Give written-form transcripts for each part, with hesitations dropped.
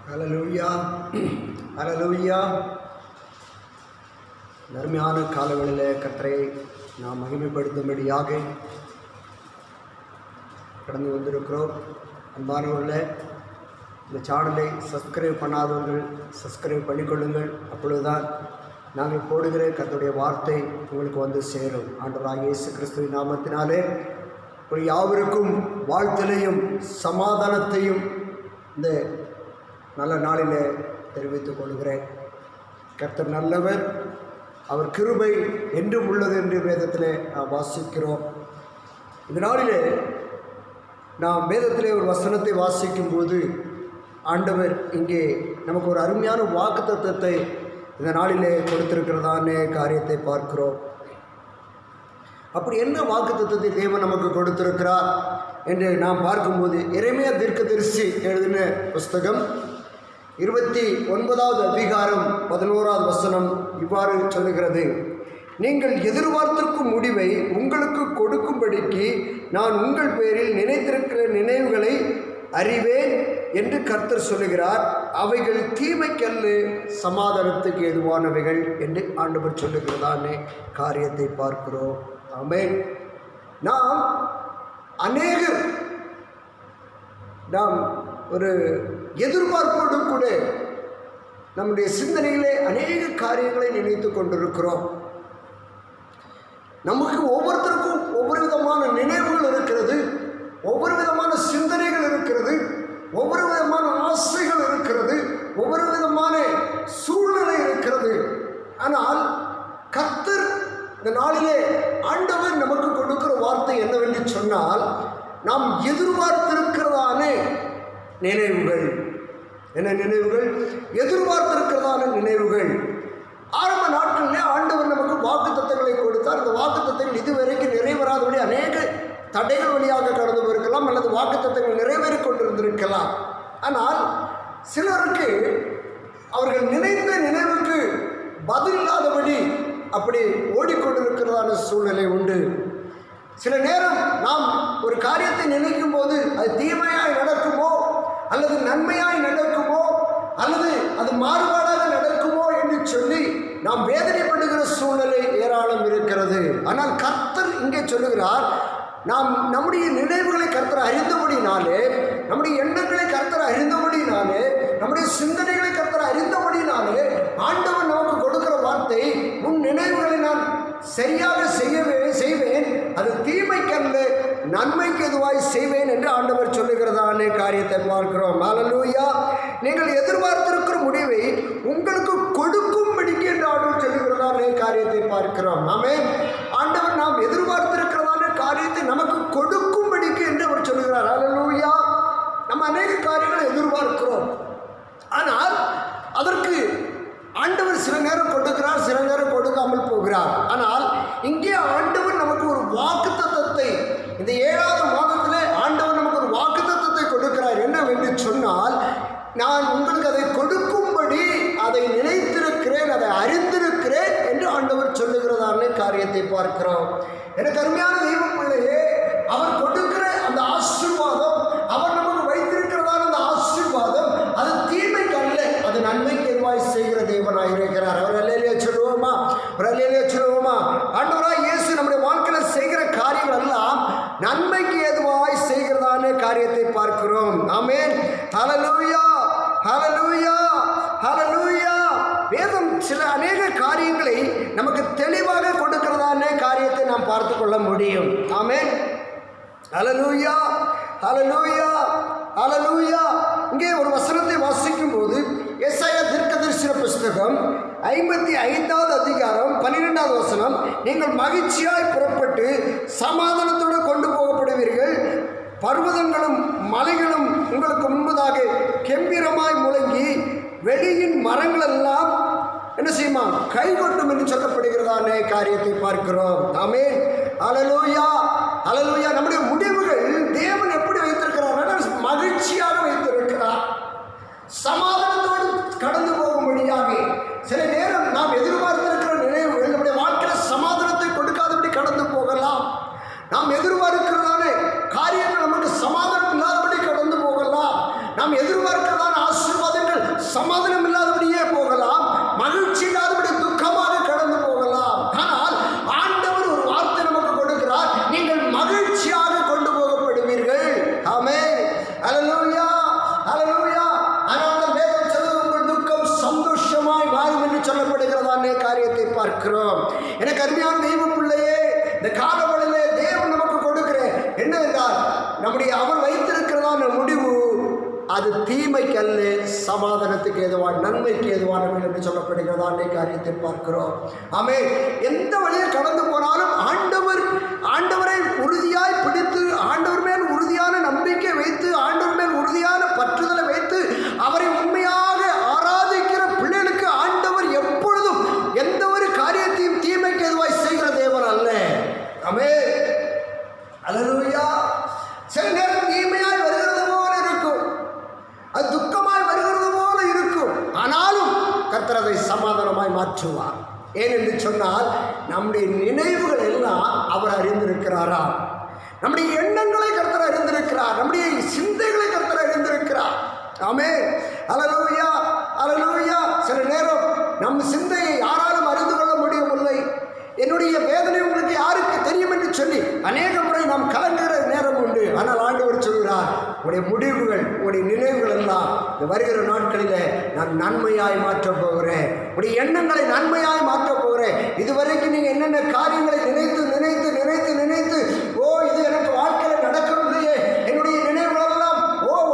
ஹல்லேலூயா, ஹல்லேலூயா. நன்மையான காலங்களிலே கர்த்தரை நாம் மகிமைப்படுத்தும்படியாக கடந்து வந்திருக்கிறோம். அன்பானவர்களே, இந்த சேனலை சப்ஸ்கிரைப் பண்ணாதவர்கள் சப்ஸ்கிரைப் பண்ணிக்கொள்ளுங்கள். அப்பொழுதுதான் நாங்கள் போடுகிற கர்த்தருடைய வார்த்தை உங்களுக்கு வந்து சேரும். ஆண்டவராகிய இயேசு கிறிஸ்துவின் நாமத்தினாலே யாவருக்கும் வாழ்த்திலையும் சமாதானத்தையும் இந்த நல்ல நாளிலே தெரிவித்துக் கொள்கிறேன். கர்த்தர் நல்லவர், அவர் கிருபை என்றும் உள்ளது என்று வேதத்திலே நாம் வாசிக்கிறோம். இந்த நாளிலே நாம் வேதத்திலே ஒரு வசனத்தை வாசிக்கும் போது ஆண்டவர் இங்கே நமக்கு ஒரு அருமையான வாக்குத்தத்தத்தை இந்த நாளிலே கொடுத்திருக்கிறதானே காரியத்தை பார்க்கிறோம். அப்படி என்ன வாக்குத்தத்தத்தை தேவன் நமக்கு கொடுத்திருக்கிறார் என்று நாம் பார்க்கும்போது, எரேமியா தீர்க்கதரிசி எழுதின புஸ்தகம் 29வது அதிகாரம் 11வது வசனம் இவ்வாறு சொல்லுகிறது: நீங்கள் எதிர்பார்த்திருக்கும் முடிவை உங்களுக்கு கொடுக்கும்படிக்கு நான் உங்கள் பேரில் நினைத்திருக்கிற நினைவுகளை அறிவேன் என்று கர்த்தர் சொல்லுகிறார். அவைகள் தீமைக்கல்ல, சமாதானத்துக்கு ஏதுவானவைகள் என்று ஆண்டவர் சொல்லுகிறதானே காரியத்தை பார்க்கிறோம். ஆமென். நாம் ஒரு எதிர்பார்ப்போடு கூட நம்முடைய சிந்தனைகளே அநேக காரியங்களை நினைத்து கொண்டிருக்கிறோம். நமக்கு ஒவ்வொருத்தருக்கும் ஒவ்வொரு விதமான நினைவுகள் இருக்கிறது, ஒவ்வொரு விதமான சிந்தனைகள் இருக்கிறது, ஒவ்வொரு விதமான ஆசைகள் இருக்கிறது, ஒவ்வொரு விதமான சூழ்நிலை இருக்கிறது. ஆனால் கர்த்தர் இந்த நாளிலே ஆண்டவர் நமக்கு கொடுக்கிற வார்த்தை என்னவென்று சொன்னால், நாம் எதிர்பார்த்திருக்கிறதான நினைவுகள். என்ன நினைவுகள்? எதிர்பார்த்திருக்கிறதான நினைவுகள். ஆரம்ப நாட்களிலே ஆண்டவர் நமக்கு வாக்குத்தத்தங்களை கொடுத்தார். இந்த வாக்குத்தத்தங்கள் இதுவரைக்கும் நிறைவேறாதபடி அநேக தடைகள் வழியாக கடந்து போயிருக்கலாம், அல்லது வாக்குத்தத்தங்கள் நிறைவேறி கொண்டிருந்திருக்கலாம். ஆனால் சிலருக்கு அவர்கள் நினைத்த நினைவுக்கு பதில் இல்லாதபடி அப்படி ஓடிக்கொண்டிருக்கிறதான சூழ்நிலை உண்டு. சில நேரம் நாம் ஒரு காரியத்தை நினைக்கும் போது அது தீமையாய் நடக்குமோ, அல்லது நன்மையாய் நடக்குமோ, அல்லது அது மாறுபாடாக நடக்குமோ என்று சொல்லி நாம் வேதனைப்படுகிற சூழ்நிலை ஏராளம் இருக்கிறது. ஆனால் கர்த்தர் இங்கே சொல்லுகிறார், நாம் நம்முடைய நினைவுகளை கர்த்தர் அறிந்தபடினாலே, நம்முடைய எண்ணங்களை கர்த்தர் அறிந்தபடினாலே, நம்முடைய சிந்தனைகளை கர்த்தர் அறிந்தபடினாலே ஆண்டவர் நமக்கு கொடுக்கிற வார்த்தை, உன் நினைவுகளை நான் சரியாக செய்வேன், அது தீமைக்கல்ல நன்மைக்கு எதுவாய் செய்வேன் என்று ஆண்டவர் சொல்லுகிறதானே காரியத்தை பார்க்கிறோம். ஹல்லேலூயா. நீங்கள் எதிர்பார்த்திருக்கிற முடிவை உங்களுக்கு கொடுக்கும்படிக்கு என்று ஆண்டவர் சொல்லுகிறதானே காரியத்தை பார்க்கிறோம். ஆமென். ஆண்டவர் நாம் எதிர்பார்த்திருக்கிறதான காரியத்தை நமக்கு கொடுக்கும்படிக்கு என்று அவர் சொல்லுகிறார். ஹல்லேலூயா. நம்ம அநேக காரியங்களை எதிர்பார்க்கிறோம், ஆனால் அதற்கு ஆண்டவர் சில நேரம் கொடுக்கிறார், சில நேரம் கொடுக்காமல் போகிறார். ஆனால் இங்கே ஆண்டவர் நமக்கு ஒரு வாக்குத்தத்தத்தை, இந்த 7வது மாதத்தில் ஆண்டவர் நமக்கு ஒரு வாக்குத்தத்தத்தை கொடுக்கிறார். என்னவென்று சொன்னால், நான் உங்களுக்கு அதை கொடுக்கும்படி அதை நினைத்திருக்கிறேன், அதை அறிந்திருக்கிறேன் என்று ஆண்டவர் சொல்லுகிறதான காரியத்தை பார்க்கிறோம். எனக்கு அருமையான தெய்வம் பிள்ளையே, அவர் கொடுக்கிற அந்த ஆசீர்வாதம், அவர் நமக்கு வைத்திருக்கிறதான அந்த ஆசீர்வாதம், அது தீமைக்கு அல்ல, அது நன்மைக்கு எதுவாய் செய்கிற தேவனாய் இருக்கிறார். அவர் அல்லேலூயா சொல்லுவோமா? ஒரு அல்லேலூயா சொல்லுவோமா? ஆண்டவராய் இயேசு நம்முடைய வாழ்க்கையில் செய்கிற காரியங்கள் எல்லாம் நன்மைக்கு ஏதுவாய் செய்கிறதான காரியத்தை பார்க்கிறோம். ஆமென். ஹல்லேலூயா, ஹல்லேலூயா, ஹல்லேலூயா. வேதம் சில அநேக காரியங்களை நமக்கு தெளிவாக கொடுக்கிறதான காரியத்தை நாம் பார்த்து கொள்ள முடியும். ஆமென். ஹல்லேலூயா, ஹல்லேலூயா, ஹல்லேலூயா. இங்கே ஒரு வசனத்தை வாசிக்கும் போது, எசாயா தீர்க்கதரிசி புஸ்தகம் 55வது அதிகாரம் 12வது வசனம்: நீங்கள் மகிழ்ச்சியாய் புறப்பட்டு சமாதானத்தோடு கொண்டு போகப்படுவீர்கள், பர்வதங்களும் மலைகளும் உங்களுக்கு முன்பதாக கெம்பீரமாய் முழங்கி வெளியின் மரங்கள் எல்லாம் என்ன செய்யுமா? கைகொட்டும் என்று சொல்லப்படுகிறதானே காரியத்தை பார்க்கிறோம். ஆமென். ஹல்லேலூயா, ஹல்லேலூயா. நம்முடைய முடிவுகள் தேவன் எப்படி வைத்திருக்கிறார்? மகிழ்ச்சியாக வைத்திருக்கிறார், சமாதானத்தோடு கடந்து போகும்படியாக. சில நேரம் நாம் எதிர்பார்த்திருக்கிற நினைவுகள் நம்முடைய வாழ்க்கையில் சமாதானத்தை கொடுக்காதபடி கடந்து போகலாம். நாம் எதிர்பார்க்கிறதான காரியங்கள் நமக்கு சமாதானம் இல்லாதபடி கடந்து போகலாம். நாம் எதிர்பார்க்கிறதான ஆசீர்வாதங்கள் சமாதானம் இல்லாதபடியே போகலாம், மகிழ்ச்சி இல்லாதபடி துக்கமாக கடந்து போகலாம். ஆனால் ஆண்டவர் ஒரு வார்த்தை நமக்கு கொடுக்கிறார், நீங்கள் மகிழ்ச்சியாக கொண்டு போகப்படுவீர்கள். ஆமென். அல்லேலூயா, அல்லேலூயா. ஆனால் வேதம் சொல்லுது, உங்கள் துக்கம் சந்தோஷமாய் மாறும் என்று சொல்லப்படுகிறதான காரியத்தை பார்க்கிறோம். எனக்கு அருமையான தெய்வ பிள்ளையே, இந்த காலவழியிலே தேவன் நமக்கு கொடுக்கிற என்ன என்றால், நம்முடைய அவர் வைத்திருக்கிறதான முடிவு அது தீமைக்கு அல்ல, சமாதானத்துக்கு ஏதுவான, நன்மைக்கு ஏதுவானது என்று சொல்லப்படுகிறதா காரியத்தை பார்க்கிறோம். ஆமென். எந்த வழியை கடந்து போனாலும் ஆண்டவரை உறுதியாய் பிடித்து, ஆண்டவர் மேல் உறுதியான நம்பிக்கை வைத்து, ஆண்டவர் மேல் உறுதியான பற்றுதலை வைத்து, அவரை உண்மையாக ஆராதிக்கிற பிள்ளைகளுக்கு ஆண்டவர் எப்பொழுதும் எந்த ஒரு காரியத்தையும் தீமைக்கு எதுவாய் செய்கிற தேவன் அல்ல. ஆமென். அல்லேலூயா. சில நேரம் தீமையாய் வருகிறது போல இருக்கும், அது துக்கமாய் வருகிறது போல இருக்கும். ஆனாலும் கர்த்தர் அதை சமாதானமாய் மாற்றுவார். ஏனென்று சொன்னால், நம்முடைய நினைவுகள் எல்லாம் அவர் அறிந்திருக்கிறாரா, நம்முடைய எண்ணங்களை கர்த்தர் அறிந்திருக்கிறார், நம்முடைய சிந்தைகளை கர்த்தர் அறிந்திருக்கிறார். ஆமென். அல்லேலூயா, அல்லேலூயா. சில நேரம் நம் சிந்தையை யாராலும் அறிந்து கொள்ள முடியவில்லை. என்னுடைய வேதனை உங்களுக்கு யாருக்கு தெரியும் என்று சொல்லி அநேக முறை நாம் கலங்குகிற நேரம் உண்டு. ஆனால் ஆண்டவர் சொல்கிறார், உடைய முடிவுகள், உடைய நினைவுகள் எல்லாம் இந்த வருகிற நாட்களில் நான் நன்மையாய் மாற்றப் போகிறேன், உடைய எண்ணங்களை நன்மையாய் மாற்றப் போகிறேன். இதுவரைக்கும் நீங்கள் என்னென்ன காரியங்களை நினைத்து நினைத்து நினைத்து நினைத்து, ஓ இது எனக்கு வாழ்க்கையில் நடக்கவில்லையே, என்னுடைய நினைவுகள் எல்லாம்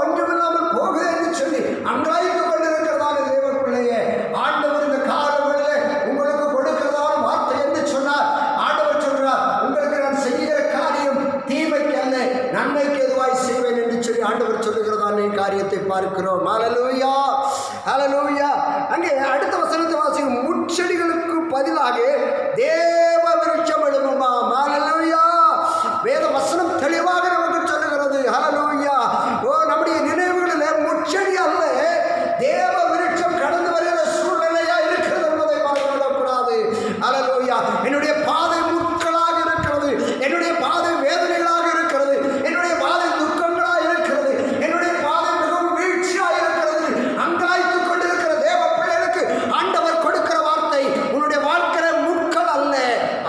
ஒன்றுமில்லாமல் போகுது என்று சொல்லி அங்காய்த்து கொண்டிருக்கிறதான தேவ பிள்ளையே, ஆண்டவர் இந்த காலங்களில் உங்களுக்கு கொடுக்கிறதான வார்த்தை என்று சொன்னார். ஆண்டவர் சொல்றார், உங்களுக்கு நான் செய்கிற காரியம் தீமைக்கு அல்ல, நன்மைக்கு எதுவாய் செய்வேன் என்று சொல்லி ஆண்டவர் சொல்லுகிறதான காரியத்தை பார்க்கிறோம். ஹல்லேலூயா, ஹல்லேலூயா. அங்கே அடுத்த வசனத்தை வாசிக்கும், முட்செடிகளுக்கு பதிலாக தேவ விருட்சம் எழும்புமாம். ஹல்லேலூயா. வேத வசனம் தெளிவாக நமக்கு சொல்லுகிறது. ஹல்லேலூயா. நம்முடைய நினைவுகளில் முட்செடி அல்ல, தேவ விருட்சம் கடந்து வருகிற சூழ்நிலையா இருக்கிறது என்பதை மறந்துவிடக்கூடாது. ஹல்லேலூயா. என்னுடைய பாதை முட்களாக இருக்கிறது, என்னுடைய பாதை வேதனைகளாக இருக்கிறது, என்னுடைய பாதை துக்கங்களாக இருக்கிறது, என்னுடைய பாதை மிகவும் வீழ்ச்சியாக இருக்கிறது. அங்காய்த்து கொண்டிருக்கிற தேவ பிள்ளைகளுக்கு ஆண்டவர் கொடுக்கிற வார்த்தை, உன்னுடைய வாழ்க்கை முட்கள் அல்ல,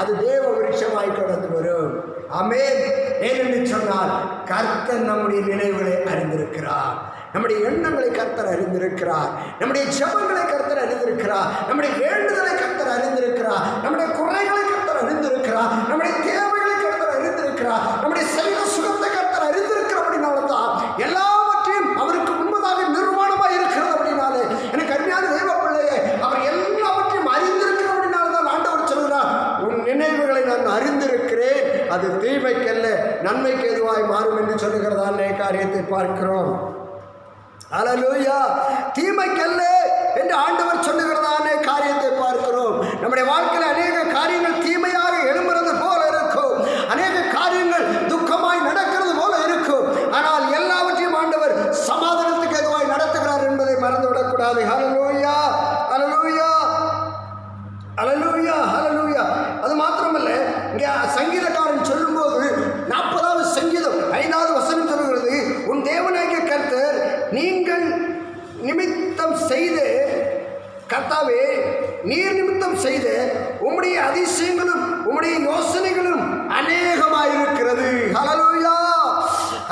அது தேவ விருட்சமாய் கடந்து வரும். ஆமென். ஏனென்று சொன்னால், கர்த்தர் நம்முடைய நினைவுகளை அறிந்திருக்கிறார், நம்முடைய எண்ணங்களை கர்த்தர் அறிந்திருக்கிறார், நம்முடைய ஜெபங்களை கர்த்தர் அறிந்திருக்கிறார், நம்முடைய வேண்டுதலை கர்த்தர் அறிந்திருக்கிறார், நம்முடைய குறைகளை கர்த்தர் அறிந்திருக்கிறார், நம்முடைய தேவைகளை கர்த்தர் அறிந்திருக்கிறார், நம்முடைய சரீர சுகத்தை கர்த்தர் அறிந்திருக்கிறபடினால தான் எல்லாவற்றையும் அவருக்கு முன்பதாக நிர்வாணமாக இருக்கிறது. அப்படின்னாலே எனக்கு அருமையான தெய்வ பிள்ளையே, அவர் எல்லாவற்றையும் அறிந்திருக்கிறபடினால தான் ஆண்டவர் சொல்கிறார், உன் நினைவுகளை நான் அறிந்திருக்கிறேன், அது தீமைக்கல்ல நன்மைக்கு எதுவாய் மாறும் என்று சொல்லுகிறதான காரியத்தை பார்க்கிறோம். அல்லேலூயா. தீமைக்கல்ல என்று ஆண்டவர் சொல்லுகிறதான காரியத்தை பார்க்கிறோம். நம்முடைய வாழ்க்கையில் அநேக காரியங்கள் தீமையாக எழும்புறது போல இருக்கும், அநேக காரியங்கள் துக்கமாய் நடக்கிறது போல இருக்கும். ஆனால் எல்லாவற்றையும் ஆண்டவர் சமாதானத்துக்கு எதுவாய் நடத்துகிறார் என்பதை மறந்துவிடக்கூடாது. ஹல்லேலூயா, ஹல்லேலூயா, ஹல்லேலூயா, ஹல்லேலூயா. அது மாத்திரமல்ல, இங்கே சங்கீதக்காரன் சொல்லும்போது 40வது சங்கீதம் 5வது வசனம் சொல்லுகிறது, உன் தேவனாகிய கர்த்தர் நீங்கள் நிமித்தம் செய்து, கர்த்தாவே நீர் நிமித்தம் செய்து உம்முடைய அதிசயங்களும் உம்முடைய யோசனைகளும் அநேகமாயிருக்கிறது. ஹல்லேலூயா,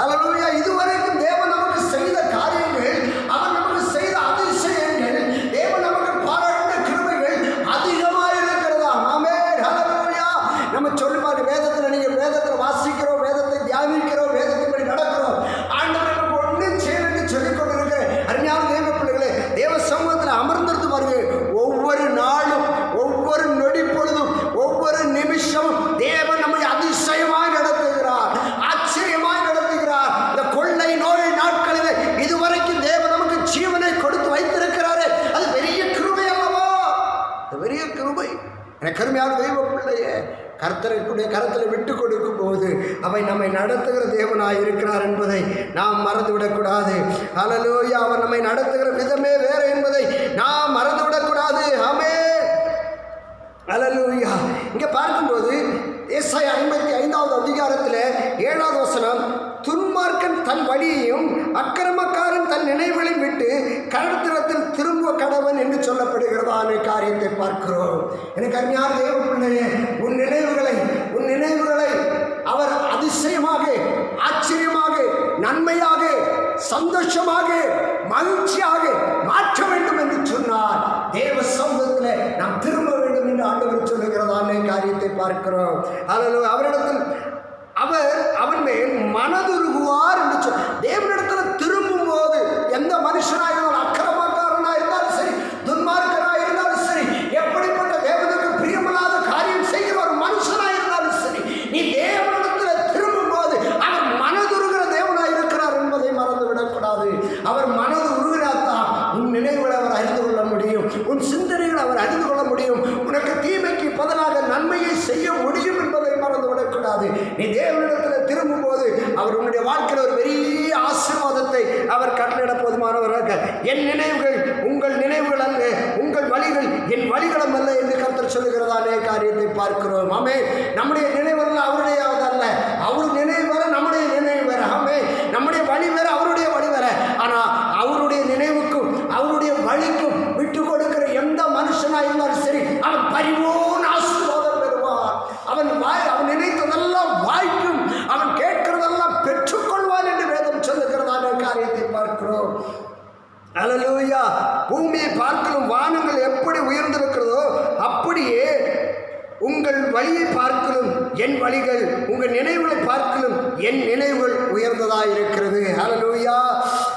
ஹல்லேலூயா. இதுவரைக்கும் தேவன் நமக்கு செய்த காரியங்கள், அவர் நமக்கு செய்த அதிசயங்கள், தேவன் நமக்கு பாராட்டின கிருபைகள் அதிகமாயிருக்கிறதா. ஆமென், ஹல்லேலூயா. நம்ம சொல்லுவாங்க, வேதத்தில் நீங்கள் வேதத்தில் வாசிக்கிறோம், வேதத்தை தியானிக்கிறோம், வேதத்தின்படி நடக்கிறோம், ஆண்டவர் நமக்கு ஒன்றும் செய்யணும்னு சொல்லிக் கொண்டிருக்க அருமையான தேவ பிள்ளைகளே, தேவ சமூகத்தில் அமர்ந்திருந்து பாருங்க. ஒவ்வொரு நாளும், ஒவ்வொரு நொடி பொழுதும், ஒவ்வொரு நிமிஷமும் தேவன் நம்மை அதிசயமாய் நடத்துகிறார், ஆச்சரியமாய் நடத்துகிறார். இந்த கொள்ளை நோய் நாட்களில் இதுவரைக்கும் தேவன் நமக்கு ஜீவனை கொடுத்து வைத்திருக்கிறாரே, அது பெரிய கிருபை அல்லவா? பெரிய கிருபை. எனக்கு அருமையான தெய்வ பிள்ளையே, கர்த்தருடைய கரத்தில் விட்டு கொடுக்கும் போது அவை நம்மை நடத்துகிற தேவனாய் இருக்கிறார் என்பதை நாம் மறந்துவிடக்கூடாது. ஹல்லேலூயா. அவர் நம்மை நடத்துகிற விதமே வேறு என்பதை நாம் மறந்துவிடக்கூடாது. ஆமென், ஹல்லேலூயா. இங்கே பார்க்கும்போது ஏசாயா 55வது அதிகாரத்தில் 7வது வசனம், துன்மார்க்கன் தன் வழியையும் அக்கிரமக்காரன் தன் நினைவுகளையும் விட்டு கர்த்தரிடத்தில் திரும்ப என்கிறதான காரியத்தை பார்க்கிறோம். எனக்கு அருமையான தேவ பிள்ளையே, உன் நினைவுகளை அவர் அதிசயமாக, ஆச்சரியமாக, நன்மையாக, சந்தோஷமாக, மகிழ்ச்சியாக மாற்ற வேண்டும் என்று சொன்னார். தேவ சமூகத்தில் நாம் திரும்ப வேண்டும் என்று ஆண்டவர் சொல்லுகிறதான காரியத்தை பார்க்கிறோம். அவரிடத்தில் அவன் மேல் மனதுருகுவார் என்று சொல். தேவனிடத்தில் திரும்பும் போது எந்த மனுஷனாக இருந்தாலும், அக்கிரமக்காரனாக இருந்தாலும் சரி, துன்மார்க்கனாக இருந்தாலும் சரி, எப்படிப்பட்ட தேவனுக்கு பிரியமில்லாத காரியம் செய்கிற ஒரு மனுஷனாக இருந்தாலும் சரி, நீ தேவனிடத்தில் திரும்பும் போது அவர் மனதுருகிற தேவனாக இருக்கிறார் என்பதை மறந்து விடக்கூடாது. அவர் மனது உருகினால்தான் உன் நினைவுகளை அவர் அறிந்து கொள்ள முடியும், உன் சிந்தனைகளை அவர் அறிந்து கொள்ள முடியும், உனக்கு தீமைக்கு பதிலாக நன்மையை செய்ய முடியும் என்பதை மறந்து விடக்கூடாது. நீ தேவனிடத்தில் திரும்பும் போது அவர் உன்னுடைய வாழ்க்கையில் ஒரு பெரிய ஆசீர்வாதத்தை அவர் கட்டளையிட போதுமானவராக. என் நினைவுகள் உங்கள் நினைவுகள் அல்ல, உங்கள் வழிகள் என் வழிகளும் அல்ல என்று கர்த்தர் சொல்லுகிறதானே காரியத்தை பார்க்கிறோம். ஆமே, நம்முடைய நினைவுகள் அவருடைய அல்ல, அவர் நினைவு வேற, நம்முடைய நினைவு வேற. ஆமே, நம்முடைய வழி வேற, அவருடைய வழி வேற. ஆனால் அவருடைய நினைவுக்கும் அவருடைய வழிக்கும் விட்டு கொடுக்கிற எந்த மனுஷனாக இருந்தாலும் சரி, அவன் பரிபூர்ண ஆசீர்வாதம் பெறுவான். அவன் நினைத்ததெல்லாம் வாய்க்கும், அவன் கேட்கிறதெல்லாம் பெற்றுக்கொள்வான் என்று வேதம் சொல்லுகிறதான காரியத்தை பார்க்கிறோம். அல்லேலூயா. பூமியை பார்க்கலும் வானங்கள் எப்படி உயர்ந்திருக்கிறதோ அப்படியே உங்கள் வழியை பார்க்கலும் என் வழிகள், உங்கள் நினைவுகளை பார்க்கலும் என் நினைவுகள் உயர்ந்ததாக இருக்கிறது. அல்லேலூயா,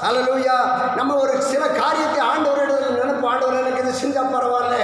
அல்லேலூயா. நம்ம ஒரு சில காரியத்தை ஆண்டவரிடத்தில் நினைப்போம். ஆண்டவர் எனக்கு இது செஞ்சால் பரவாயில்ல,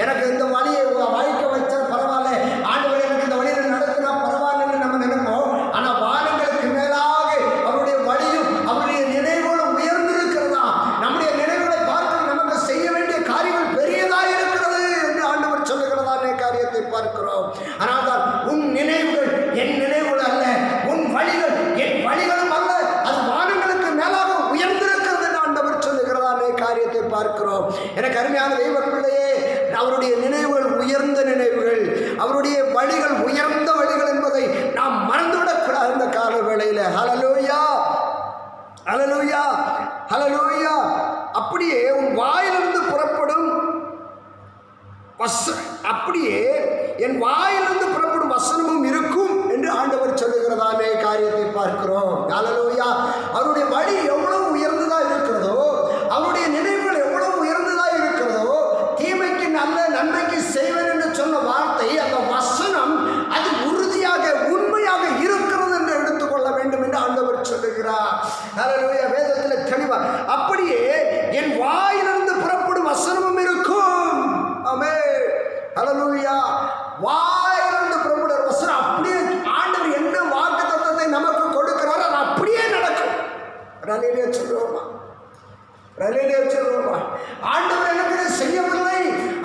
எனக்கு இந்த வழியை வாய்க்க வச்சா பரவாயில்ல, ஆண்டவர் எனக்கு இந்த வழியில் நடத்தினா பரவாயில்லன்னு நம்ம நினைப்போம். ஆனால் வானங்களுக்கு மேலாக அவருடைய வழியும் அவருடைய நினைவுகளும் உயர்ந்திருக்கிறதா. நம்முடைய நினைவுகளை பார்த்து நமக்கு செய்ய வேண்டிய காரியங்கள் பெரியதாக இருக்கிறது என்று ஆண்டவர் சொல்லுகிறதான காரியத்தை பார்க்கிறோம். ஆனால் தான் உன் நினைவுகள் என் நினைவுகள் அல்ல, உன் வழிகள் என் வழிகளும் அல்ல, அது வானங்களுக்கு மேலாக உயர்ந்திருக்கிறது என்று ஆண்டவர் சொல்லுகிறதான காரியத்தை பார்க்கிறோம். எனக்கு அருமையான தெய்வ பிள்ளையே, அவருடைய நினைவுகள் உயர்ந்த நினைவுகள், அவருடைய வழிகள் உயர்ந்த வழிகள் என்பதை நாம் மறந்துவிடக்கூடாது இந்த கால வேளையில். ஹல்லேலூயா, ஹல்லேலூயா, ஹல்லேலூயா. அப்படியே உன் வாயிலிருந்து புறப்படும் அப்படியே என் வாயிலிருந்து புறப்படும் வசனமும் இருக்கும் என்று ஆண்டவர் சொல்லுகிறதானே காரியத்தை பார்க்கிறோம். ஹல்லேலூயா. அவருடைய வழி எவ்வளவு உயர்ந்ததாக இருக்கிறதோ, அவருடைய நினைவுகள் எவ்வளவு உயர்ந்ததாக இருக்கிறதோ, தீமைக்கு நல்ல நன்மைக்கு செய்வேன் என்று சொன்ன வார்த்தை, அந்த வசனம் அது உறுதியாக உண்மையாக இருக்கிறது என்று எடுத்துக்கொள்ள வேண்டும் என்று ஆண்டவர் சொல்லுகிறார். ஹல்லேலூயா. வேதத்தில் தெளிவாக அப்படியே என் வாயிலிருந்து புறப்படும் வசனமும் இருக்கும். ஆமென். ஹல்லேலூயா. வாயிலிருந்து புறப்படுற வசனம் அப்படியே ஆண்டவர் என்ன வாக்குத்தத்தத்தை நமக்கு கொடுக்கிறாரோ அது அப்படியே நடக்கும். ரலிலே சொல்லுவோமா, ரலிலே சொல்லுவோமா, ஆண்டவர் எனக்கு செய்யவில்லை,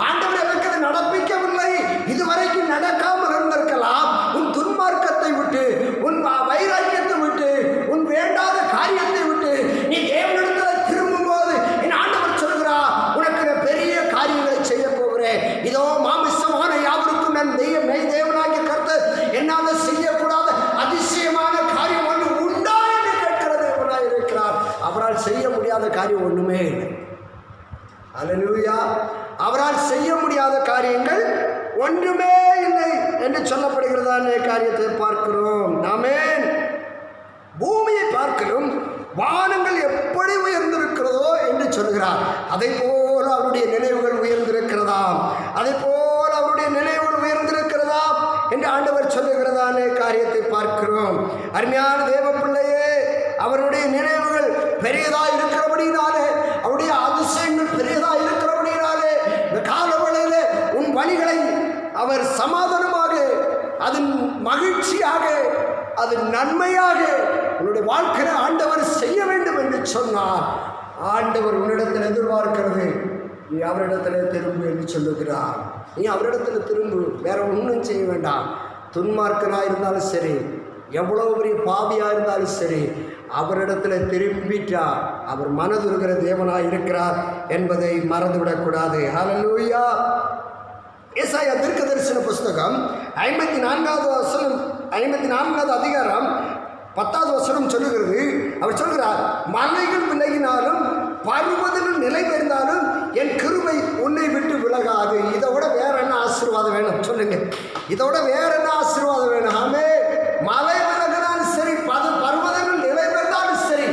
ஆண்டவர் எனக்கு நடப்பிக்கவில்லை, இதுவரைக்கும் நடக்காமல் இருந்திருக்கலாம். உன் துன்மார்க்கத்தை விட்டு, உன் வைராக்கியத்தை விட்டு, உன் வேண்டாத காரியத்தை விட்டு நீ தேவனிடத்தில் திரும்பும் போது என் ஆண்டவர் சொல்கிறார், உனக்கு பெரிய காரியங்களை செய்ய போகிறேன். இதோ மாமிசமான யாவருக்கும் நான் தேவனாகிய கர்த்தர் என்னால் செய்யக்கூடாத அதிசயமான காரியம் ஒன்று உண்டா என்று கேட்கிற தேவனாய் இருக்கிறார். அவரால் செய்ய முடியாத காரியம் ஒன்றுமே இல்லை. அல்லேலூயா. அவரால் செய்ய முடியாத காரியங்கள் ஒன்றுமே இல்லை என்று சொல்லப்படுகிறதான காரியத்தை பார்க்கிறோம். ஆமென். பூமியை பார்க்கலும் வானங்கள் எப்படி உயர்ந்திருக்கிறதோ என்று சொல்கிறார். அதை போல அவருடைய நினைவுகள் உயர்ந்திருக்கிறதாம், அதை போல அவருடைய நினைவுகள் உயர்ந்திருக்கிறதாம் என்று ஆண்டவர் சொல்லுகிறதான காரியத்தை பார்க்கிறோம். அருமையான தேவ பிள்ளையே, அவருடைய நினைவுகள் பெரியதாக இருக்கிறபடினாலே, அவருடைய அதிசயங்கள் பெரியதாக இருக்கிறபடினாலே, இந்த காலவளையிலே உன் வழிகளை அவர் சமாதானமாக, அதன் மகிழ்ச்சியாக, அது நன்மையாக உன்னுடைய வாழ்க்கையை ஆண்டவர் செய்ய வேண்டும் என்று சொன்னார். ஆண்டவர் உன்னிடத்தில் எதிர்பார்க்கிறது, நீ அவரிடத்தில் திரும்பு என்று சொல்லுகிறார். நீ அவரிடத்தில் திரும்பு, வேற ஒன்றும் செய்ய வேண்டாம். துன்மார்க்கனாக இருந்தாலும் சரி, எவ்வளோ பெரிய பாவியாக இருந்தாலும் சரி, அவரிடத்தில் திரும்பிட்டா அவர் மனதுருகிற தேவனாக இருக்கிறார் என்பதை மறந்துவிடக்கூடாது. ஹல்லேலூயா. ஏசாயா தீர்க்கதரிசன புஸ்தகம் 54வது வசனம், 54வது அதிகாரம் 10வது வசனம் சொல்லுகிறது. அவர் சொல்கிறார், மலைகள் விலகினாலும் பர்வதங்கள் நிலை பெயர்ந்தாலும் என் கிருபை உன்னை விட்டு விலகாது. உனக்கு இதோட வேற என்ன ஆசீர்வாதம் வேணும் சொல்லுங்க. இதோட வேற என்ன ஆசீர்வாதம் வேணும்? ஆமே. மலை விலகினாலும் சரி, பர்வதங்கள் நிலை பெற்றாலும் சரி,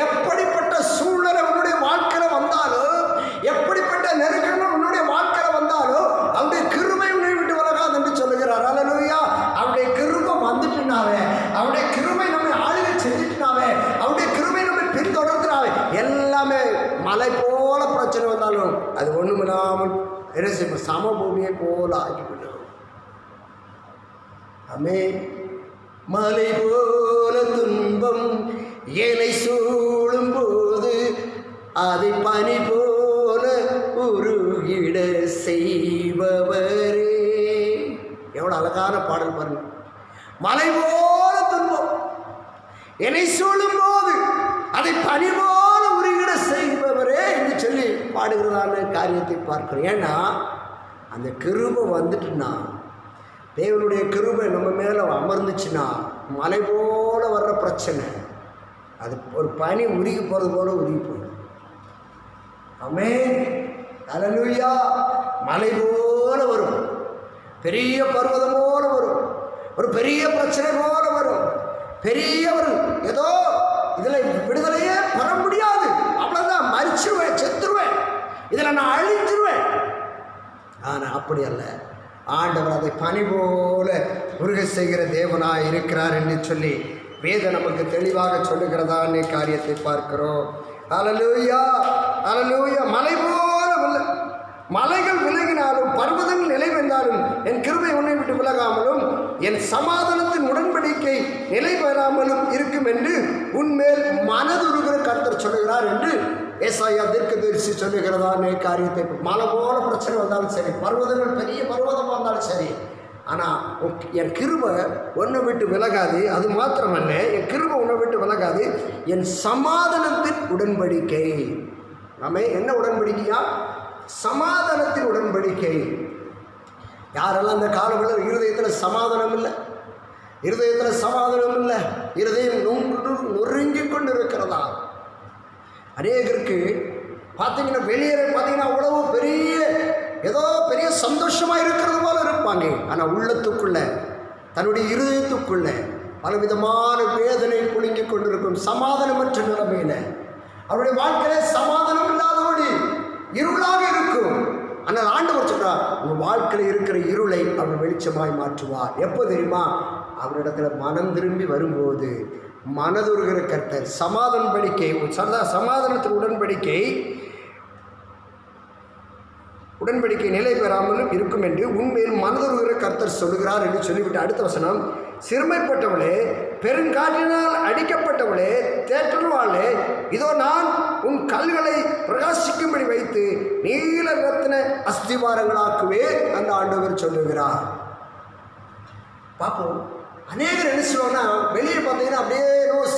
எப்படிப்பட்ட சூழ்நிலை உன்னுடைய வாழ்க்கையில வந்தாலும், எப்படிப்பட்ட நெருக்கங்கள் உன்னுடைய வாழ்க்கையில வந்தாலும், அவருடைய கிருபை உன்னை விட்டு விலகாது என்று சொல்லுகிறார். அல்லேலூயா. அவருடைய கிருபை வந்துட்டுனாவே, அவருடைய கிருபை நம்மை ஆளுகை செஞ்சுட்டுனாவே, அவருடைய கிருபை நம்மை பின்தொடர்ந்துனாவே, எல்லாமே மலை போல பிரச்சனை வந்தாலும் அது ஒண்ணுமில்லாமல் என்ன செய்யும்? சமபூமியை போல ஆகிவிடும். ஆமே. மலை போல துன்பம் ஏனை சூழும் போது அதை பனி போல உருகிட செய்பவரே. எவ்வளவு அழகான பாடல் பாருங்க. மலை போல துன்பம் என்னை சூழும் போது அதை பனி போல உருகிட செய்பவரே என்று சொல்லி பாடுகிறதான காரியத்தை பார்க்கிறோம். ஏன்னா அந்த கிருபை வந்துட்டுன்னா, தேவனுடைய கிருபை நம்ம மேலே அமர்ந்துச்சுன்னா, மலை போல வர்ற பிரச்சனை அது ஒரு பனி உருகி போகிறது போல உருகி போகும். ஆமென். அல்லேலூயா. மலை போல வரும், பெரிய பர்வதம் போல வரும், ஒரு பெரிய பிரச்சனை போல வரும், பெரிய ஒரு ஏதோ இதில் விடுதலையே பெற முடியாது, அவ்வளோதான், மரிச்சிருவேன், செத்துருவேன், இதில் நான் அழிஞ்சிருவேன். ஆனால் அப்படி அல்ல. ஆண்டவர் அதை பனி போல உருக செய்கிற தேவனாய் இருக்கிறார் என்று சொல்லி வேதம் நமக்கு தெளிவாக சொல்லுகிறதான காரியத்தை பார்க்கிறோம். அல்லேலூயா, அல்லேலூயா. மலை போல மலைகள் விலகினாலும், பர்வதங்கள் நிலை வந்தாலும், என் கிருபை உன்னை விட்டு விலகாமலும், என் சமாதானத்தின் உடன்படிக்கை நிலை பெறாமலும் இருக்கும் என்று உன்மேல் மனதுருகிற கர்த்தர் சொல்லுகிறார் என்று ஏசாயா தீர்க்கதரிசி சொல்லுகிறதான காரியத்தை. மலை போல பிரச்சனை வந்தாலும் சரி, பர்வதங்கள் பெரிய பர்வதமாக இருந்தாலும் சரி, ஆனால் என் கிருபை உன்னை விட்டு விலகாது. அது மாத்திரமல்ல, என் கிருபை உன்னை விட்டு விலகாது, என் சமாதானத்தின் உடன்படிக்கை. நாம என்ன உடன்படிக்கையா? சமாதானத்தின் உடன்படிக்கை. யாரெல்லாம் அந்த காலங்களில் இருதயத்தில் சமாதானம் இல்லை, இருதயத்தில் சமாதானம் இல்லை, இருதயம் நொறுங்கி கொண்டு இருக்கிறதா? அநேகருக்கு பார்த்தீங்கன்னா வெளியே பார்த்தீங்கன்னா அவ்வளவு பெரிய ஏதோ பெரிய சந்தோஷமாக இருக்கிறது போல இருப்பாங்க. ஆனால் உள்ளத்துக்குள்ள, தன்னுடைய இருதயத்துக்குள்ள பலவிதமான வேதனை குலுங்கி கொண்டிருக்கும், சமாதானமற்ற நிலைமையில் அவருடைய வாழ்க்கையில சமாதானம் இல்லாதபடி இருளாக இருக்கும். ஆனால் ஆண்டவர் சொல்றார், உங்கள் வாழ்க்கையில் இருக்கிற இருளை அவர் வெளிச்சமாய் மாற்றுவார். எப்போ தெரியுமா? அவரிடத்துல மனம் திரும்பி வரும்போது. மனதுருகிற கர்த்தர் சமாதானத்தின் உடன்படிக்கை நிலை பெறாமலும் இருக்கும் என்று உண்மையில் மனதுருகிற கர்த்தர் சொல்லுகிறார் என்று சொல்லிவிட்டு அடுத்த வசனம், சிறுமைப்பட்டவளே, பெருங்காற்றினால் அடிக்கப்பட்டவளே, தேற்றல்வாளே, இதோ நான் உன் கல்களை பிரகாசிக்கும்படி வைத்து நீல ரத்தின அஸ்திவாரங்களாக்குவே அந்த ஆண்டவர் சொல்லுகிறார். பார்ப்போம். அநேகர் என்ன சொல்லுவாங்கன்னா, வெளியே பார்த்தீங்கன்னா அப்படியே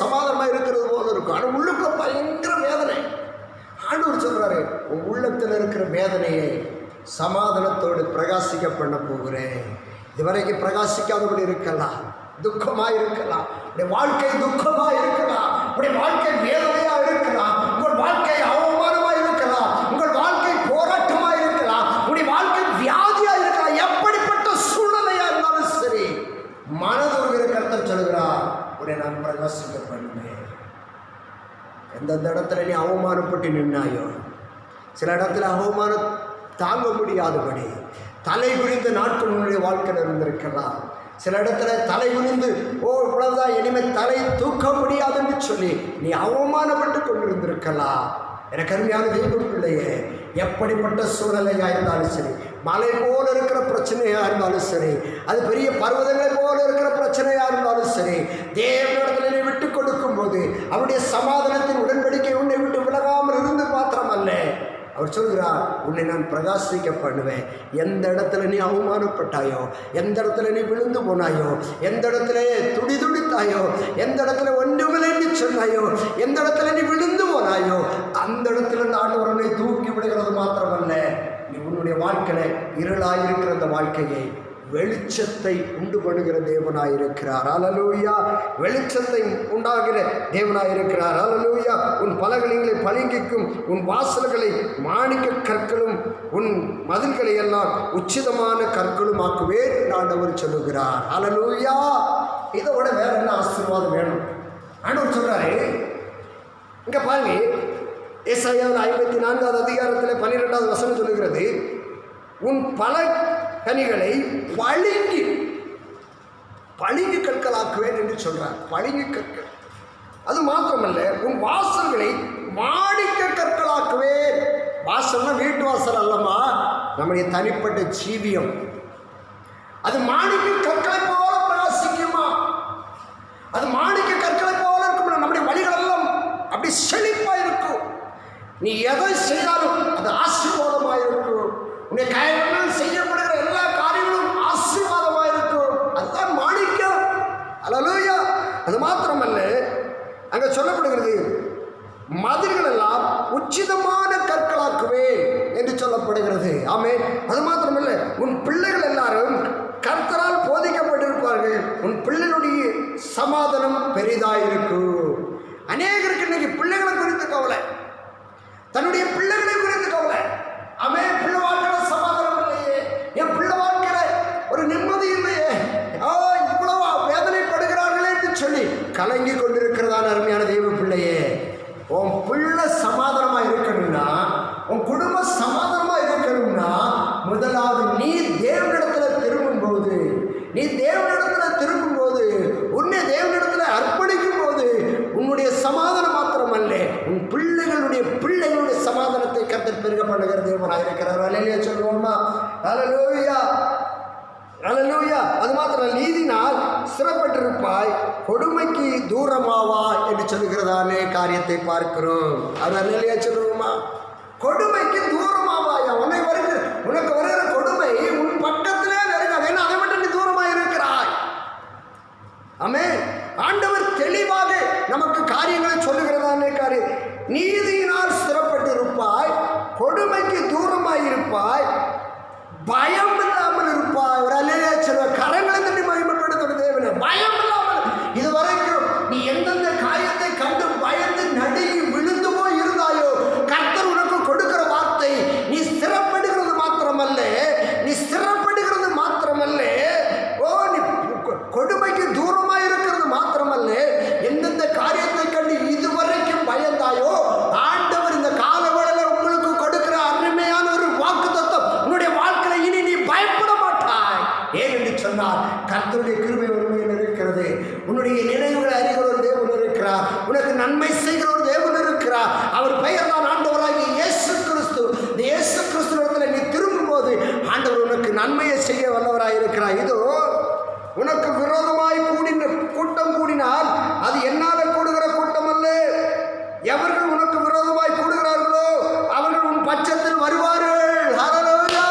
சமாதானமாக இருக்கிறது போல இருக்கும், ஆனால் உள்ளுக்குள்ள பயங்கர வேதனை. ஆண்டவர் சொல்றாரு, உன் உள்ளத்தில் இருக்கிற வேதனையை சமாதானத்தோடு பிரகாசிக்க பண்ண போகிறேன். இதுவரைக்கும் பிரகாசிக்காதபடி இருக்கலாம், துக்கமாக இருக்கலாம், உடைய வாழ்க்கை துக்கமாக இருக்கலாம், உடைய வாழ்க்கை வேதனையாக இருக்கலாம், உங்கள் வாழ்க்கை அவமானமாக இருக்கலாம், உங்கள் வாழ்க்கை போராட்டமாக இருக்கலாம், உடைய வாழ்க்கை வியாதியாக இருக்கலாம். எப்படிப்பட்ட சூழ்நிலையாக இருந்தாலும் சரி, மனதுருகிற கர்த்தர் சொல்கிறார், உன்னை நான் பிரகாசிக்க பண்ணுவேன். எந்தெந்த இடத்துல நீ அவமானப்பட்டு நின்னாயோ, சில இடத்துல அவமானம் தாங்க முடியாதபடி தலை குனிந்த நாட்கள் உன்னுடைய வாழ்க்கையில் இருந்திருக்கலாம். சில இடத்துல தலை குனிந்து இவ்வளவுதான், இனிமேல் தலை தூக்க முடியாதுன்னு சொல்லி நீ அவமானப்பட்டு கொண்டிருந்திருக்கலாம். எனக்கு அருமையான தெய்வ பிள்ளையே, எப்படிப்பட்ட சூழ்நிலையாக இருந்தாலும் சரி, மலை போல இருக்கிற பிரச்சனையாக இருந்தாலும் சரி, அது பெரிய பர்வதங்களை போல இருக்கிற பிரச்சனையாக இருந்தாலும் சரி, தேவனிடத்தில் நீ விட்டு கொடுக்கும் போது அவருடைய சமாதானத்தின் உடன்படிக்கை உன்னை விட்டு விலகாமல் இருந்து மாத்திரமல்ல, அவர் சொல்கிறார், உன்னை நான் பிரகாசிக்க பண்ணுவேன். எந்த இடத்துல நீ அவமானப்பட்டாயோ, எந்த இடத்துல நீ விழுந்து போனாயோ, எந்த இடத்துல துடித்தாயோ, எந்த இடத்துல ஒன்றுமில்லை என்று சொன்னாயோ, எந்த இடத்துல நீ விழுந்து போனாயோ, அந்த இடத்துல ஆண்டவர் உன்னை தூக்கி விடுகிறது மாத்திரமல்ல, நீ உன்னுடைய வாழ்க்கையில இருளாயிருக்கிற அந்த வாழ்க்கையை வெளிச்சத்தை உண்டு பண்ணுகிற தேவனாயிருக்கிறார். அல்லேலூயா. வெளிச்சத்தை உண்டாகிற தேவனாயிருக்கிறார். அல்லேலூயா. உன் பலகணிகளை பளிங்கிக்கும், உன் வாசல்களை மாணிக்க கற்களும், உன் மதில்களை எல்லாம் உச்சிதமான கற்களும் ஆக்குவேன் ஆண்டவர் சொல்லுகிறார். அல்லேலூயா. இதோட வேற என்ன ஆசீர்வாதம் வேணும்? ஆண்டவர் சொல்றாரு. இங்க பாருங்க, ஏசாயாவில் 54வது அதிகாரத்தில் 12வது வசனம் சொல்லுகிறது, உன் பல கனிகளை பளிங்கு கற்களாக்குவேன் என்று சொல்றார். பளிங்கு கற்கள். அது மாத்திரமல்ல, உன் வாசல்களை மாணிக்க கற்களாக்குவேன். வாசல்னா வீட்டு வாசல் அல்லமா, நம்முடைய தனிப்பட்ட ஜீவியம். அது மாணிக்க கற்களை போல பிரகாசிக்குமா? அது மாணிக்க கற்களை போல இருக்கும். நம்முடைய வழிகள் எல்லாம் அப்படி செழிப்பா இருக்கும். நீ எதை செய்தாலும் அது ஆசீர்வாதமாக இருக்கும். உன்னை கையால் செய்யப்படுகிற எல்லா காரியங்களும் ஆசீர்வாதமாக இருக்கும். அதுதான் மாணிக்கம். அல்லேலூயா. அது மாத்திரமல்ல, அங்க சொல்லப்படுகிறது, மதில்கள் எல்லாம் உச்சிதமான கற்களாக்குவேன் என்று சொல்லப்படுகிறது. ஆமென். அது மாத்திரமல்ல, உன் பிள்ளைகள் எல்லாரும் கர்த்தரால் போதிக்கப்பட்டிருப்பார்கள். உன் பிள்ளைகளுடைய சமாதானம் பெரிதாயிருக்கும். அநேகருக்கு இன்னைக்கு பிள்ளைகளை குறித்து கவலை, தன்னுடைய பிள்ளைகளை குறித்து கவலை. அவன் பிள்ளை வாழ்க்கையில சமாதானம் இல்லையே, என் பிள்ளை வாழ்க்கையில ஒரு நிம்மதி இல்லையே, இவ்வளவு வேதனைப்படுகிறார்களே என்று சொல்லி கலங்கி கொண்டிருக்கிறதான அருமையான தெய்வ பிள்ளையே, உன் பிள்ளை சமாதானமா இருக்கணும்னா, உன் குடும்பம் சமாதானமா இருக்கணும்னா, முதலாவது நீ தேவனிடத்துல திரும்பும் போது, உன்னை தேவனிடத்துல அர்ப்பணிக்கும் போது, உன்னுடைய சமாதானம் மாத்திரமல்ல, உன் பிள்ளைகளுடைய சமாதானத்தை கர்த்தர் பெருக பண்ணுகிற தேவனாக இருக்கிறார். அல்லேலூயா சொல்லுவோமா? அல்லேலூயா. அல்லேலூயா. அது மாத்திரம், நீதினால் சிறப்பட்டிருப்பாய், கொடுமைக்கு தூரமாவா என்று சொல்லுகிறதானே காரியத்தை பார்க்கிறோம். அது அல்லேலூயா சொல்லுவோமா? கொடுமைக்கு தூரமாவாயா? உனக்கு வருகிற கொடுமை உன் பக்கத்திலே நெருங்காது. ஏன்னா அதை மட்டும் நீ தூரமாக இருக்கிறாய். ஆமென். ஆண்டவர் தெளிவாக நமக்கு காரியங்களை சொல்லுகிறதானே காரியம். நீதியினால் சிறப்பட்டிருப்பாய், கொடுமைக்கு தூரமாய் இருப்பாய், பயம் இல்லாமல் இருப்பாய். ஒரு அல்லேலூயா சொல்லுவார். கரங்களை தட்டி மகிமைப்படுத்துகிற தேவனே, பயம் இல்லாமல். இதுவரைக்கும் நீ எந்தெந்த காரியத்தை கண்டு பயந்து நடுங்கி விழுந்து போய் இருந்தாயோ, கர்த்தர் உனக்கு கொடுக்கிற வார்த்தை, நீ ஸ்திரப்படுகிறது மாத்திரமல்ல, நீ கொடுமைக்கு தூரமாய் இருக்கிறது மாத்திரமல்ல, எந்தெந்த காரியத்தை கண்டு இதுவரைக்கும் பயந்தாயோ, ஆண்டவர் இந்த காலவேளையில் உங்களுக்கு கொடுக்கிற அருமையான ஒரு வாக்குத்தத்தம், உன்னுடைய வாழ்க்கையில இனி நீ பயப்பட மாட்டாய். ஏன் என்று சொன்னால், கர்த்தருடைய கிருபை உண்மையில் இருக்கிறது. உன்னுடைய நினைவுகளை அறிகிற ஒரு தேவன் இருக்கிறார். உனக்கு நன்மை செய்கிற ஒரு தேவன் இருக்கிறார். அவர் பெயர் தான் ஆண்டவராகிய இயேசு கிறிஸ்து. இந்த இயேசு கிறிஸ்துவிடத்தில் நீ திரும்பும் போது ஆண்டவர் உனக்கு நன்மையை செய்ய வல்லவராய் இருக்கிறார். இதோ உனக்கு விரோதமாய் கூட்டம் கூடினால் அது என்னால கூடுகிற கூட்டம் அல்ல. எவர்கள் உனக்கு விரோதமாய் கூடுகிறார்களோ அவர்கள் உன் பட்சத்தில் வருவார்கள். ஹல்லேலூயா.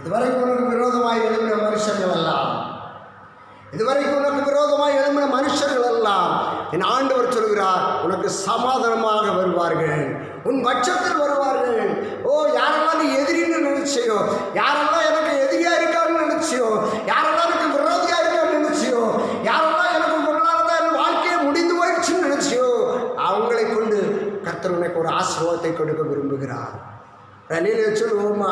இதுவரைக்கும் உனக்கு விரோதமாய் எழும்பின மனுஷர்கள் எல்லாம், இதுவரைக்கும் உனக்கு விரோதமாய் எழும்பின மனுஷர்கள் எல்லாம் என் ஆண்டவர் சொல்கிறார், உனக்கு சமாதானமாக வருவார்கள், உன் பட்சத்தில் வருவார்கள். ஓ, யாரெல்லாம் நீ எதிரின்னு நினைச்சியோ, யாரெல்லாம் எனக்கு எதிரியா இருக்கான்னு நினைச்சியோ, யாரெல்லாம் எனக்கு விரோதியா இருக்கான்னு நினைச்சியோ, யாரெல்லாம் எனக்கு பொருளாதார என் வாழ்க்கையை முடிந்து போயிடுச்சுன்னு நினைச்சியோ, அவங்களை கொண்டு கர்த்தர் உனக்கு ஒரு ஆசீர்வாதத்தை கொடுக்க விரும்புகிறார். அல்லேலூயா சொல்லுவோமா?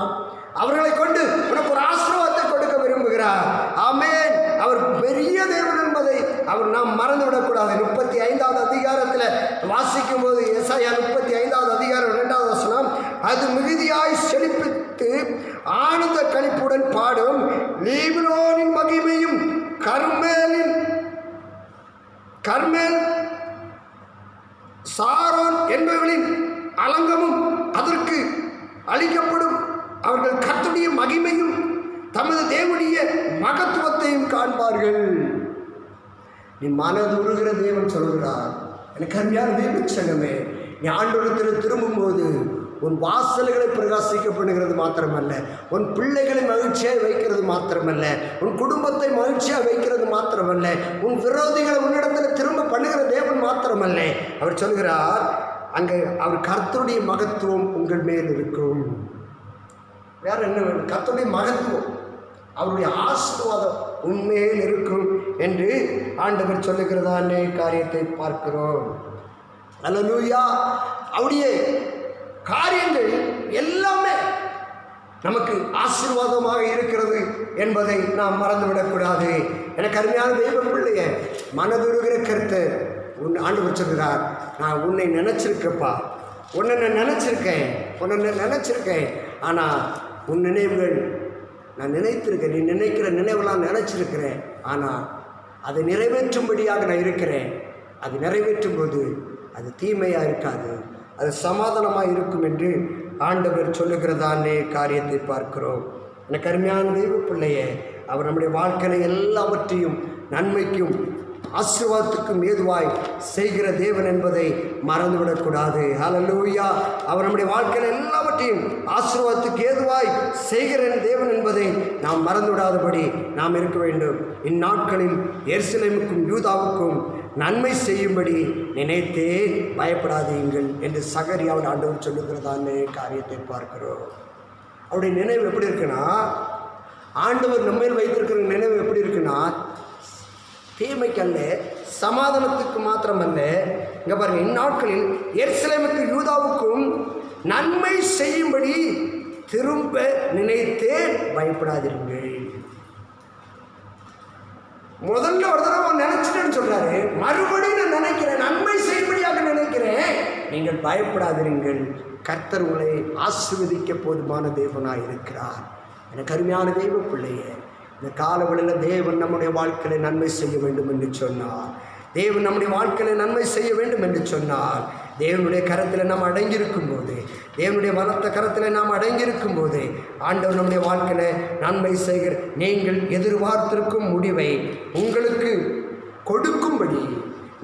அவர்களை கொண்டு உனக்கு ஒரு ஆசீர்வாதத்தை கொடுக்க விரும்புகிறார். ஆமென். அவர் பெரிய தேவன் என்பதை நாம் மறந்துவிடக்கூடாது. 35வது அதிகாரத்தில் வாசிக்கும் போது, ஏசாயா 35வது அதிகாரம் 2வது வசனம், அது மிகுதியாய் செழிப்பித்து ஆனந்த களிப்புடன் பாடும், லீபனோனின் மகிமையும் கர்மேல் சாரோன் என்பவர்களின் அலங்கமும் அதற்கு அளிக்கப்படும். அவர்கள் கர்த்தருடைய மகிமையும் தமது தேவனுடைய மகத்துவத்தையும் காண்பார்கள். நீ மனது உருகிற தேவன் சொல்கிறார், எனக்கு அருமையான தேவச்சங்கமே, நீ ஆண்டவரிடத்தில் திரும்பும்போது உன் வாசல்களை பிரகாசிக்கப்படுகிறது மாத்திரமல்ல, உன் பிள்ளைகளை மகிழ்ச்சியாக வைக்கிறது மாத்திரமல்ல, உன் குடும்பத்தை மகிழ்ச்சியாக வைக்கிறது மாத்திரமல்ல, உன் விரோதிகளை உன்னிடத்தில் திரும்ப பண்ணுகிற தேவன் மாத்திரமல்ல. அவர் சொல்கிறார், அங்கே அவர் கர்த்தருடைய மகத்துவம் உங்கள் மேல் இருக்கும். வேற என்ன வேணும்? கர்த்தருடைய மகத்துவம், அவருடைய ஆசீர்வாதம் உண்மையில் இருக்கும் என்று ஆண்டவர் சொல்லுகிறதானே காரியத்தை பார்க்கிறோம். அல்லேலூயா. அவருடைய காரியங்கள் எல்லாமே நமக்கு ஆசீர்வாதமாக இருக்கிறது என்பதை நாம் மறந்துவிடக்கூடாது. எனக்கு அருமையான தெய்வ பிள்ளைய, மனதுருகிற கருத்தை ஆண்டவர் சொல்கிறார், நான் உன்னை நினச்சிருக்கப்பா, உன்னை நான் நினச்சிருக்கேன், ஆனால் உன் நினைவுகள் நான் நினைத்திருக்கேன், நீ நினைக்கிற நினைவெல்லாம் நினச்சிருக்கிறேன், ஆனால் அதை நிறைவேற்றும்படியாக நான் இருக்கிறேன். அது நிறைவேற்றும் போது அது தீமையாக இருக்காது, அது சமாதானமாக இருக்கும் என்று ஆண்டவர் சொல்லுகிறதானே காரியத்தை பார்க்கிறோம். எனக்கு அருமையான தெய்வ பிள்ளையே, அவர் நம்முடைய வாழ்க்கையில் எல்லாவற்றையும் நன்மைக்கும் ஆசீர்வாதத்துக்கும் ஏதுவாய் செய்கிற தேவன் என்பதை மறந்துவிடக்கூடாது. ஹல்லேலூயா. அவர் நம்முடைய வாழ்க்கையில் எல்லாவற்றையும் ஆசீர்வாதத்துக்கு ஏதுவாய் செய்கிற தேவன் என்பதை நாம் மறந்துவிடாதபடி நாம் இருக்க வேண்டும். இந்நாட்களில் எருசலேமுக்கும் யூதாவுக்கும் நன்மை செய்யும்படி நினைத்தேன், பயப்படாதீங்கள் என்று சகரியாவில் ஆண்டவர் சொல்லுகிறதான காரியத்தை பார்க்கிறோம். அவருடைய நினைவு எப்படி இருக்குன்னா, ஆண்டவர் நம்மையில் வைத்திருக்கிற நினைவு எப்படி இருக்குன்னா, தீமைக்கல்ல, சமாதானத்துக்கு மாத்திரமல்ல. இங்கே பாருங்க, இந்நாட்களில் எருசலேமுக்கு யூதாவுக்கும் நன்மை செய்யும்படி திரும்ப நினைத்தேன், பயப்படாதீர்கள். முதல்ல ஒரு தடவை நினைச்சிட்டேன்னு சொல்றாரு, மறுபடியும் நான் நினைக்கிறேன், நன்மை செய்யும்படியாக நினைக்கிறேன், நீங்கள் பயப்படாதீர்கள், கர்த்தர் உங்களை ஆசீர்வதிக்க போதுமான தேவனாய் இருக்கிறார். எனக்கு அருமையான தெய்வ பிள்ளையே, இந்த காலவெளியில் தேவன் நம்முடைய வாழ்க்கையில் நன்மை செய்ய வேண்டும் என்று சொன்னார். தேவன் நம்முடைய வாழ்க்கையில் நன்மை செய்ய வேண்டும் என்று சொன்னார். தேவனுடைய கரத்தில் நாம் அடங்கியிருக்கும் போது, தேவனுடைய வளர்த்த கரத்தில் நாம் அடங்கியிருக்கும் போது, ஆண்டவர் நம்முடைய வாழ்க்கையில் நன்மை செய்கிற, நீங்கள் எதிர்பார்த்திருக்கும் முடிவை உங்களுக்கு கொடுக்கும்படி,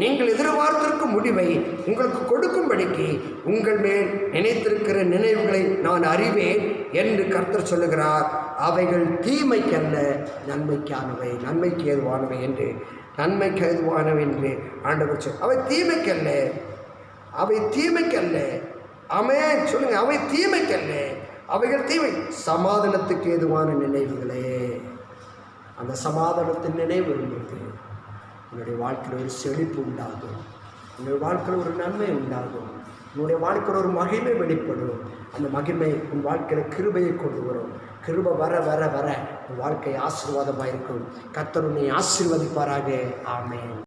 நீங்கள் எதிர்பார்த்திருக்கும் முடிவை உங்களுக்கு கொடுக்கும்படிக்கு உங்கள் மேல் நினைத்திருக்கிற நினைவுகளை நான் அறிவேன் என்று கர்த்தர் சொல்லுகிறார். அவைகள் தீமைக்கல்ல, நன்மைக்கானவை, நன்மைக்கு ஏதுவானவை என்று, நன்மைக்கு ஏதுவானவை என்று ஆண்டவர் சொல். அவை தீமைக்கல்ல, அவை தீமைக்கல்ல. ஆமென் சொல்லுங்க. அவை தீமைக்கல்ல, அவைகள் தீமை, சமாதானத்துக்கு ஏதுவான நினைவுகளே. அந்த சமாதானத்தின் நினைவு வரும்போது உன்னுடைய வாழ்க்கையில் ஒரு செழிப்பு உண்டாகும், உன்னுடைய வாழ்க்கையில் ஒரு நன்மை உண்டாகும், உன்னுடைய வாழ்க்கையில் ஒரு மகிமை வெளிப்படும். அந்த மகிமை உன் வாழ்க்கையில் கிருபையை கொண்டு வரும். கிருபை வர வர வர உன் வாழ்க்கை ஆசீர்வாதமாக இருக்கும். கர்த்தர் உன்னை ஆசீர்வதிப்பாராக. ஆமென்.